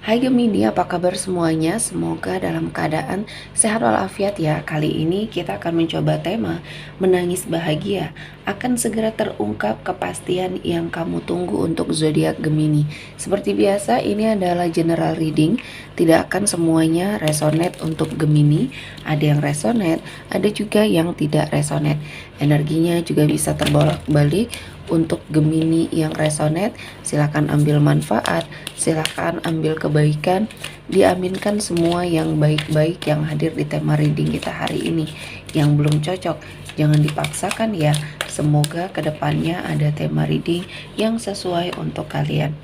Hai Gemini, apa kabar semuanya? Semoga dalam keadaan sehat walafiat ya. Kali ini kita akan mencoba tema menangis bahagia. Akan segera terungkap kepastian yang kamu tunggu untuk zodiak Gemini. Seperti biasa, ini adalah general reading. Tidak akan semuanya resonate untuk Gemini. Ada yang resonate, ada juga yang tidak resonate. Energinya juga bisa terbolak-balik. Untuk Gemini yang resonate, silakan ambil manfaat, silakan ambil kebaikan, diaminkan semua yang baik-baik yang hadir di tema reading kita hari ini. Yang belum cocok, jangan dipaksakan ya. Semoga kedepannya ada tema reading yang sesuai untuk kalian.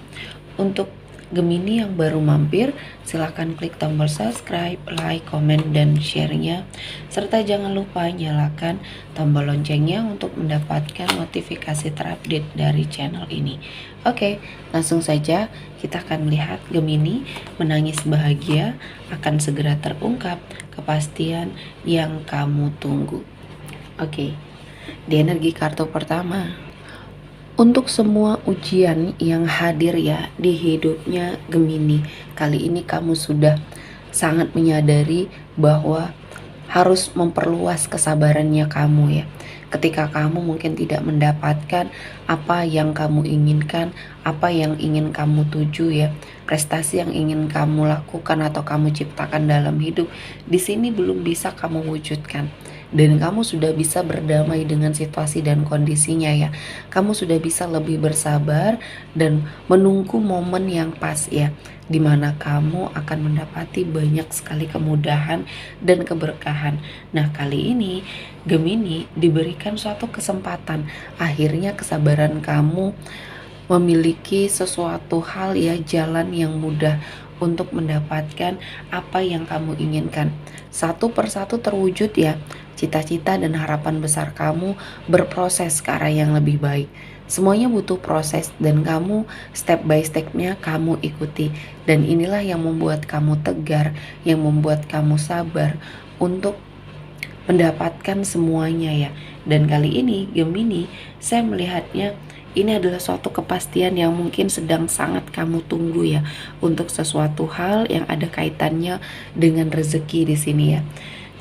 Untuk Gemini yang baru mampir, silahkan klik tombol subscribe, like, komen, dan share-nya. Serta jangan lupa nyalakan tombol loncengnya untuk mendapatkan notifikasi terupdate dari channel ini. Oke, langsung saja kita akan melihat Gemini menangis bahagia akan segera terungkap kepastian yang kamu tunggu. Oke, di energi kartu pertama. Untuk semua ujian yang hadir ya di hidupnya Gemini, kali ini kamu sudah sangat menyadari bahwa harus memperluas kesabarannya kamu ya. Ketika kamu mungkin tidak mendapatkan apa yang kamu inginkan, apa yang ingin kamu tuju ya, prestasi yang ingin kamu lakukan atau kamu ciptakan dalam hidup, di sini belum bisa kamu wujudkan. Dan kamu sudah bisa berdamai dengan situasi dan kondisinya ya. Kamu sudah bisa lebih bersabar dan menunggu momen yang pas ya, dimana kamu akan mendapati banyak sekali kemudahan dan keberkahan. Nah kali ini Gemini diberikan suatu kesempatan. Akhirnya kesabaran kamu memiliki sesuatu hal ya, jalan yang mudah untuk mendapatkan apa yang kamu inginkan. Satu persatu terwujud ya. Cita-cita dan harapan besar kamu berproses ke arah yang lebih baik. Semuanya butuh proses dan kamu step by step-nya kamu ikuti. Dan inilah yang membuat kamu tegar, yang membuat kamu sabar untuk mendapatkan semuanya ya. Dan kali ini Gemini, saya melihatnya ini adalah suatu kepastian yang mungkin sedang sangat kamu tunggu ya, untuk sesuatu hal yang ada kaitannya dengan rezeki di sini ya.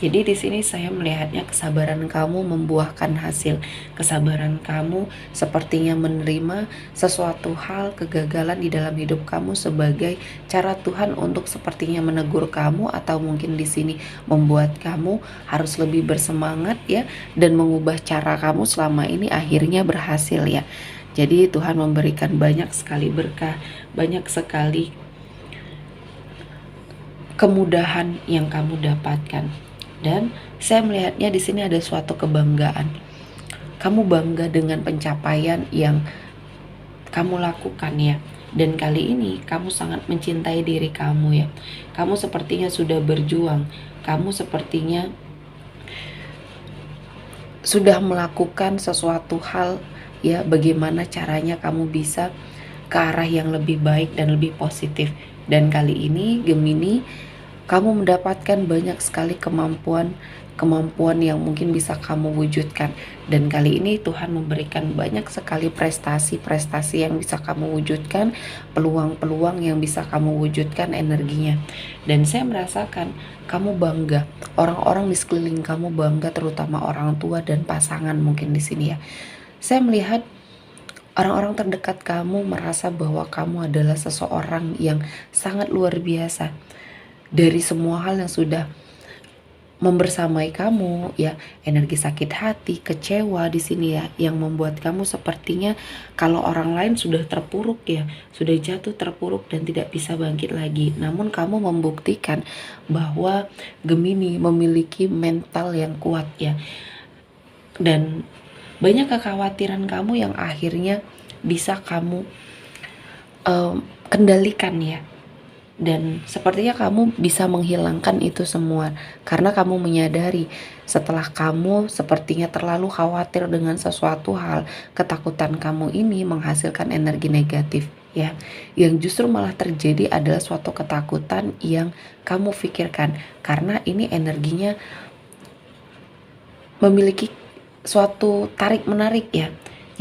Jadi di sini saya melihatnya kesabaran kamu membuahkan hasil. Kesabaran kamu sepertinya menerima sesuatu hal kegagalan di dalam hidup kamu sebagai cara Tuhan untuk sepertinya menegur kamu, atau mungkin di sini membuat kamu harus lebih bersemangat ya, dan mengubah cara kamu selama ini akhirnya berhasil ya. Jadi Tuhan memberikan banyak sekali berkah, banyak sekali kemudahan yang kamu dapatkan. Dan saya melihatnya di sini ada suatu kebanggaan. Kamu bangga dengan pencapaian yang kamu lakukan ya. Dan kali ini kamu sangat mencintai diri kamu ya. Kamu sepertinya sudah berjuang. Kamu sepertinya sudah melakukan sesuatu hal ya, bagaimana caranya kamu bisa ke arah yang lebih baik dan lebih positif. Dan kali ini Gemini, kamu mendapatkan banyak sekali kemampuan yang mungkin bisa kamu wujudkan. Dan kali ini Tuhan memberikan banyak sekali prestasi-prestasi yang bisa kamu wujudkan, peluang-peluang yang bisa kamu wujudkan energinya. Dan saya merasakan kamu bangga, orang-orang di sekeliling kamu bangga, terutama orang tua dan pasangan mungkin di sini ya. Saya melihat orang-orang terdekat kamu merasa bahwa kamu adalah seseorang yang sangat luar biasa. Dari semua hal yang sudah membersamai kamu ya, energi sakit hati, kecewa di sini ya, yang membuat kamu sepertinya kalau orang lain sudah terpuruk ya, sudah jatuh terpuruk dan tidak bisa bangkit lagi. Namun kamu membuktikan bahwa Gemini memiliki mental yang kuat ya. Dan banyak kekhawatiran kamu yang akhirnya bisa kamu kendalikan ya. Dan sepertinya kamu bisa menghilangkan itu semua karena kamu menyadari setelah kamu sepertinya terlalu khawatir dengan sesuatu hal, ketakutan kamu ini menghasilkan energi negatif ya. Yang justru malah terjadi adalah suatu ketakutan yang kamu pikirkan, karena ini energinya memiliki suatu tarik menarik ya.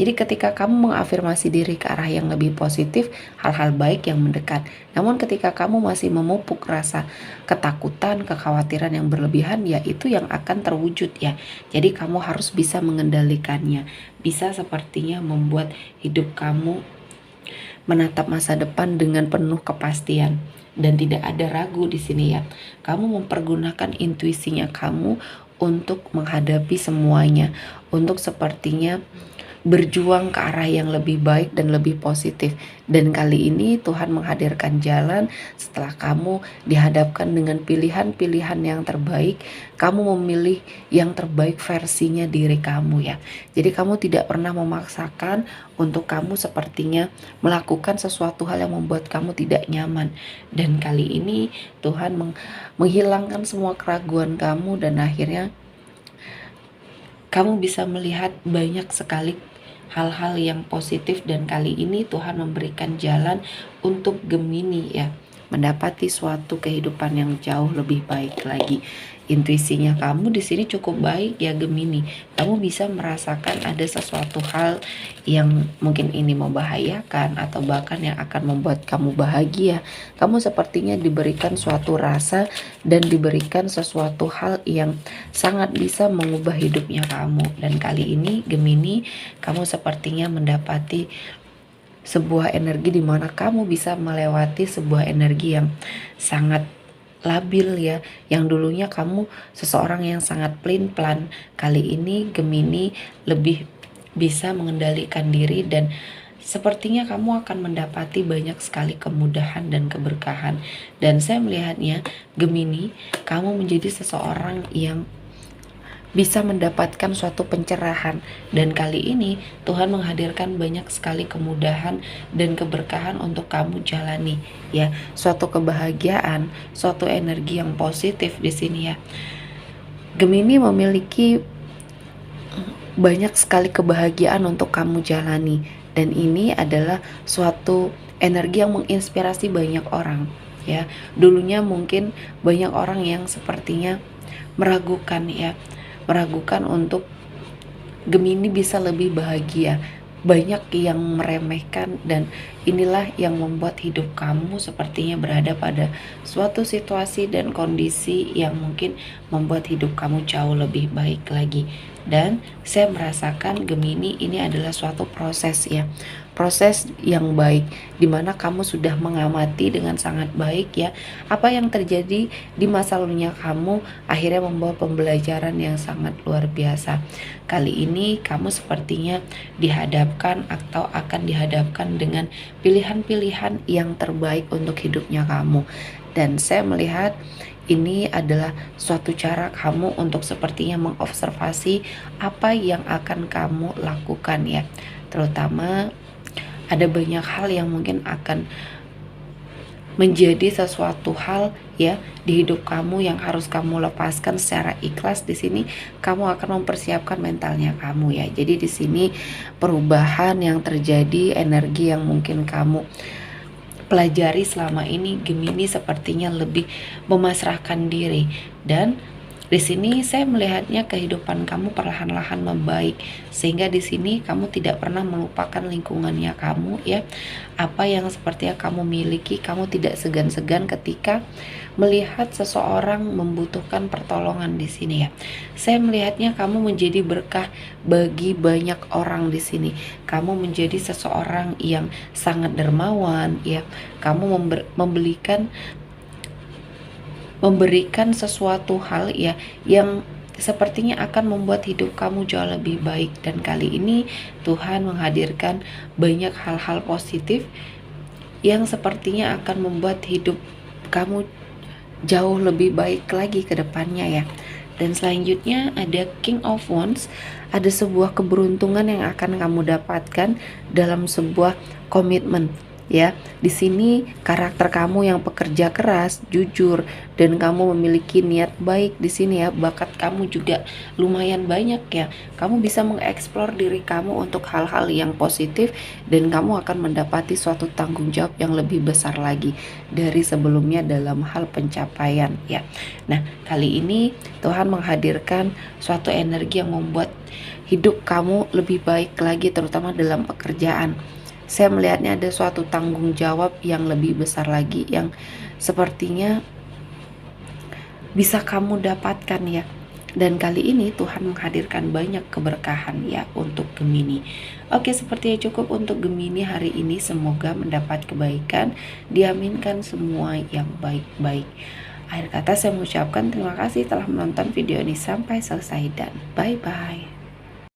Jadi ketika kamu mengafirmasi diri ke arah yang lebih positif, hal-hal baik yang mendekat. Namun ketika kamu masih memupuk rasa ketakutan, kekhawatiran yang berlebihan, ya itu yang akan terwujud ya. Jadi kamu harus bisa mengendalikannya. Bisa sepertinya membuat hidup kamu menatap masa depan dengan penuh kepastian dan tidak ada ragu di sini ya. Kamu mempergunakan intuisinya kamu untuk menghadapi semuanya, untuk sepertinya berjuang ke arah yang lebih baik dan lebih positif. Dan kali ini Tuhan menghadirkan jalan setelah kamu dihadapkan dengan pilihan-pilihan yang terbaik, kamu memilih yang terbaik versinya diri kamu ya. Jadi kamu tidak pernah memaksakan untuk kamu sepertinya melakukan sesuatu hal yang membuat kamu tidak nyaman. Dan kali ini Tuhan menghilangkan semua keraguan kamu dan akhirnya kamu bisa melihat banyak sekali hal-hal yang positif dan kali ini Tuhan memberikan jalan untuk Gemini ya, mendapati suatu kehidupan yang jauh lebih baik lagi. Intuisinya kamu di sini cukup baik ya Gemini. Kamu bisa merasakan ada sesuatu hal yang mungkin ini membahayakan atau bahkan yang akan membuat kamu bahagia. Kamu sepertinya diberikan suatu rasa dan diberikan sesuatu hal yang sangat bisa mengubah hidupnya kamu. Dan kali ini Gemini, kamu sepertinya mendapati sebuah energi di mana kamu bisa melewati sebuah energi yang sangat labil ya, yang dulunya kamu seseorang yang sangat pelin-pelan. Kali ini Gemini lebih bisa mengendalikan diri dan sepertinya kamu akan mendapati banyak sekali kemudahan dan keberkahan. Dan saya melihatnya Gemini, kamu menjadi seseorang yang bisa mendapatkan suatu pencerahan dan kali ini Tuhan menghadirkan banyak sekali kemudahan dan keberkahan untuk kamu jalani ya, suatu kebahagiaan, suatu energi yang positif di sini ya. Gemini memiliki banyak sekali kebahagiaan untuk kamu jalani dan ini adalah suatu energi yang menginspirasi banyak orang ya. Dulunya mungkin banyak orang yang sepertinya meragukan ya, meragukan untuk Gemini bisa lebih bahagia. Banyak yang meremehkan dan inilah yang membuat hidup kamu sepertinya berada pada suatu situasi dan kondisi yang mungkin membuat hidup kamu jauh lebih baik lagi. Dan saya merasakan Gemini ini adalah suatu proses ya, proses yang baik dimana kamu sudah mengamati dengan sangat baik ya apa yang terjadi di masa lalunya kamu, akhirnya membawa pembelajaran yang sangat luar biasa. Kali ini kamu sepertinya dihadapkan atau akan dihadapkan dengan pilihan-pilihan yang terbaik untuk hidupnya kamu. Dan saya melihat ini adalah suatu cara kamu untuk sepertinya mengobservasi apa yang akan kamu lakukan ya. Terutama ada banyak hal yang mungkin akan menjadi sesuatu hal ya di hidup kamu yang harus kamu lepaskan secara ikhlas. Di sini kamu akan mempersiapkan mentalnya kamu ya. Jadi di sini perubahan yang terjadi, energi yang mungkin kamu pelajari selama ini, Gemini sepertinya lebih memasrahkan diri dan di sini saya melihatnya kehidupan kamu perlahan-lahan membaik sehingga di sini kamu tidak pernah melupakan lingkungannya kamu ya. Apa yang sepertinya kamu miliki, kamu tidak segan-segan ketika melihat seseorang membutuhkan pertolongan di sini ya. Saya melihatnya kamu menjadi berkah bagi banyak orang di sini. Kamu menjadi seseorang yang sangat dermawan ya. Kamu memberikan sesuatu hal ya yang sepertinya akan membuat hidup kamu jauh lebih baik. Dan kali ini Tuhan menghadirkan banyak hal-hal positif yang sepertinya akan membuat hidup kamu jauh lebih baik lagi ke depannya ya. Dan selanjutnya ada King of Wands, ada sebuah keberuntungan yang akan kamu dapatkan dalam sebuah komitmen ya. Di sini karakter kamu yang pekerja keras, jujur, dan kamu memiliki niat baik di sini ya. Bakat kamu juga lumayan banyak ya. Kamu bisa mengeksplor diri kamu untuk hal-hal yang positif dan kamu akan mendapati suatu tanggung jawab yang lebih besar lagi dari sebelumnya dalam hal pencapaian ya. Nah, kali ini Tuhan menghadirkan suatu energi yang membuat hidup kamu lebih baik lagi terutama dalam pekerjaan. Saya melihatnya ada suatu tanggung jawab yang lebih besar lagi yang sepertinya bisa kamu dapatkan ya. Dan kali ini Tuhan menghadirkan banyak keberkahan ya untuk Gemini. Oke, sepertinya cukup untuk Gemini hari ini. Semoga mendapat kebaikan, diaminkan semua yang baik-baik. Akhir kata saya mengucapkan terima kasih telah menonton video ini sampai selesai dan bye-bye.